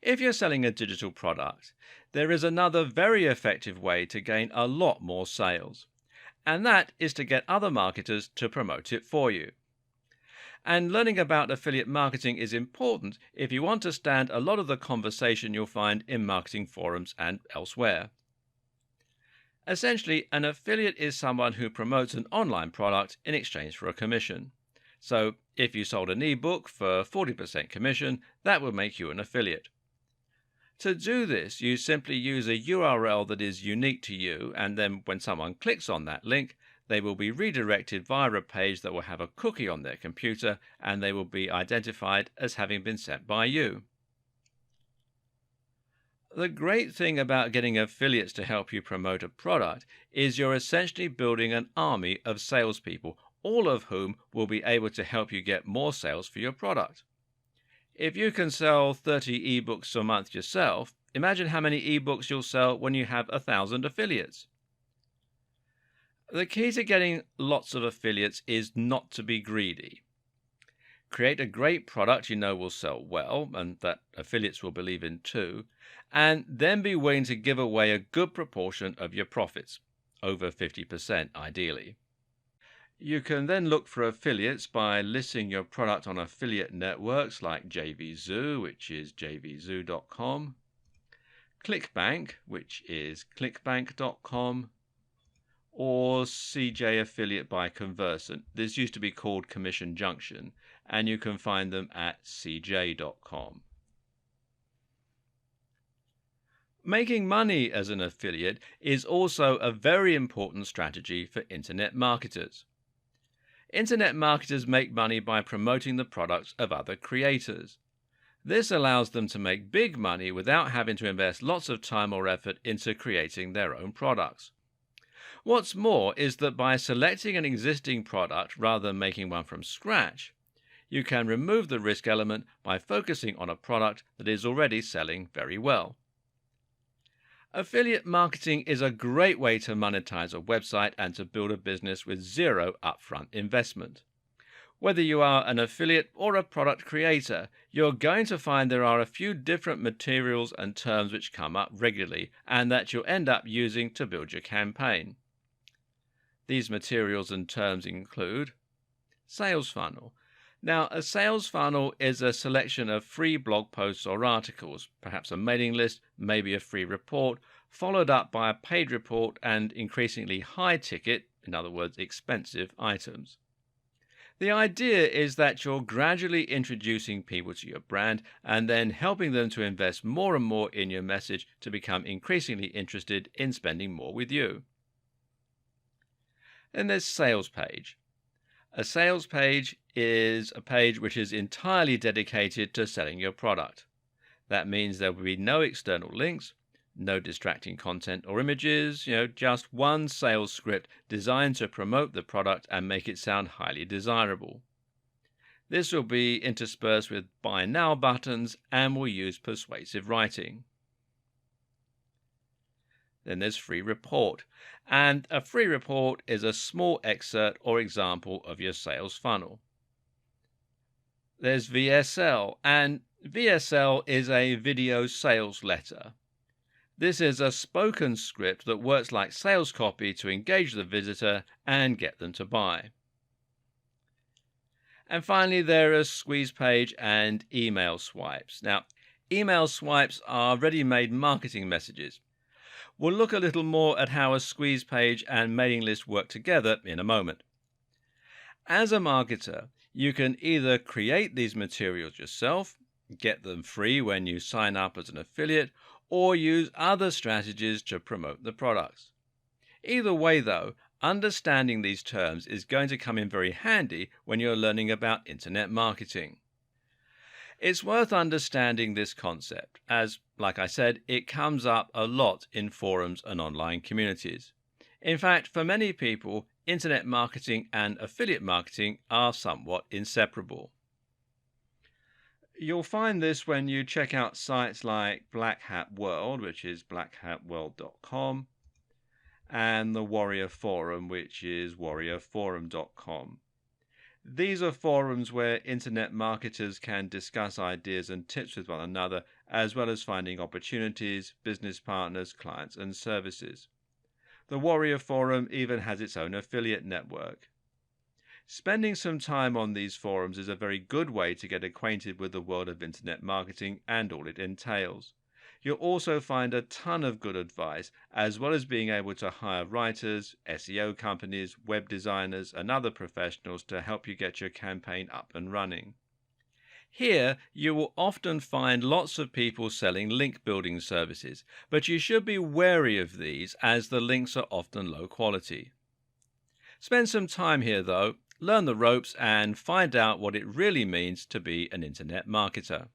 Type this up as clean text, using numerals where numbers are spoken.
If you're selling a digital product, there is another very effective way to gain a lot more sales, and that is to get other marketers to promote it for you. And learning about affiliate marketing is important if you want to stand a lot of the conversation you'll find in marketing forums and elsewhere. Essentially, an affiliate is someone who promotes an online product in exchange for a commission. So, if you sold an ebook for 40% commission, that would make you an affiliate. To do this, you simply use a URL that is unique to you, and then when someone clicks on that link, they will be redirected via a page that will have a cookie on their computer, and they will be identified as having been sent by you. The great thing about getting affiliates to help you promote a product is you're essentially building an army of salespeople, all of whom will be able to help you get more sales for your product. If you can sell 30 ebooks a month yourself, imagine how many ebooks you'll sell when you have 1,000 affiliates. The key to getting lots of affiliates is not to be greedy. Create a great product you know will sell well and that affiliates will believe in too, and then be willing to give away a good proportion of your profits, over 50% ideally. You can then look for affiliates by listing your product on affiliate networks like JVZoo, which is jvzoo.com, ClickBank, which is clickbank.com, or CJ Affiliate by Conversant. This used to be called Commission Junction, and you can find them at cj.com. Making money as an affiliate is also a very important strategy for internet marketers. Internet marketers make money by promoting the products of other creators. This allows them to make big money without having to invest lots of time or effort into creating their own products. What's more is that by selecting an existing product rather than making one from scratch, you can remove the risk element by focusing on a product that is already selling very well. Affiliate marketing is a great way to monetize a website and to build a business with zero upfront investment. Whether you are an affiliate or a product creator, you're going to find there are a few different materials and terms which come up regularly and that you'll end up using to build your campaign. These materials and terms include sales funnel. Now, a sales funnel is a selection of free blog posts or articles, perhaps a mailing list, maybe a free report, followed up by a paid report and increasingly high ticket, in other words, expensive items. The idea is that you're gradually introducing people to your brand and then helping them to invest more and more in your message to become increasingly interested in spending more with you. Then there's sales page. A sales page is a page which is entirely dedicated to selling your product. That means there will be no external links, no distracting content or images, just one sales script designed to promote the product and make it sound highly desirable. This will be interspersed with buy now buttons and will use persuasive writing. Then there's free report. And a free report is a small excerpt or example of your sales funnel. There's VSL, and VSL is a video sales letter. This is a spoken script that works like sales copy to engage the visitor and get them to buy. And finally, there are squeeze page and email swipes. Now, email swipes are ready-made marketing messages. We'll look a little more at how a squeeze page and mailing list work together in a moment. As a marketer, you can either create these materials yourself, get them free when you sign up as an affiliate, or use other strategies to promote the products. Either way, though, understanding these terms is going to come in very handy when you're learning about internet marketing. It's worth understanding this concept as, like I said, it comes up a lot in forums and online communities. In fact, for many people, internet marketing and affiliate marketing are somewhat inseparable. You'll find this when you check out sites like Black Hat World, which is blackhatworld.com, and the Warrior Forum, which is warriorforum.com. These are forums where internet marketers can discuss ideas and tips with one another, as well as finding opportunities, business partners, clients, and services. The Warrior Forum even has its own affiliate network. Spending some time on these forums is a very good way to get acquainted with the world of internet marketing and all it entails. You'll also find a ton of good advice, as well as being able to hire writers, SEO companies, web designers, and other professionals to help you get your campaign up and running. Here, you will often find lots of people selling link building services, but you should be wary of these as the links are often low quality. Spend some time here, though, learn the ropes, and find out what it really means to be an internet marketer.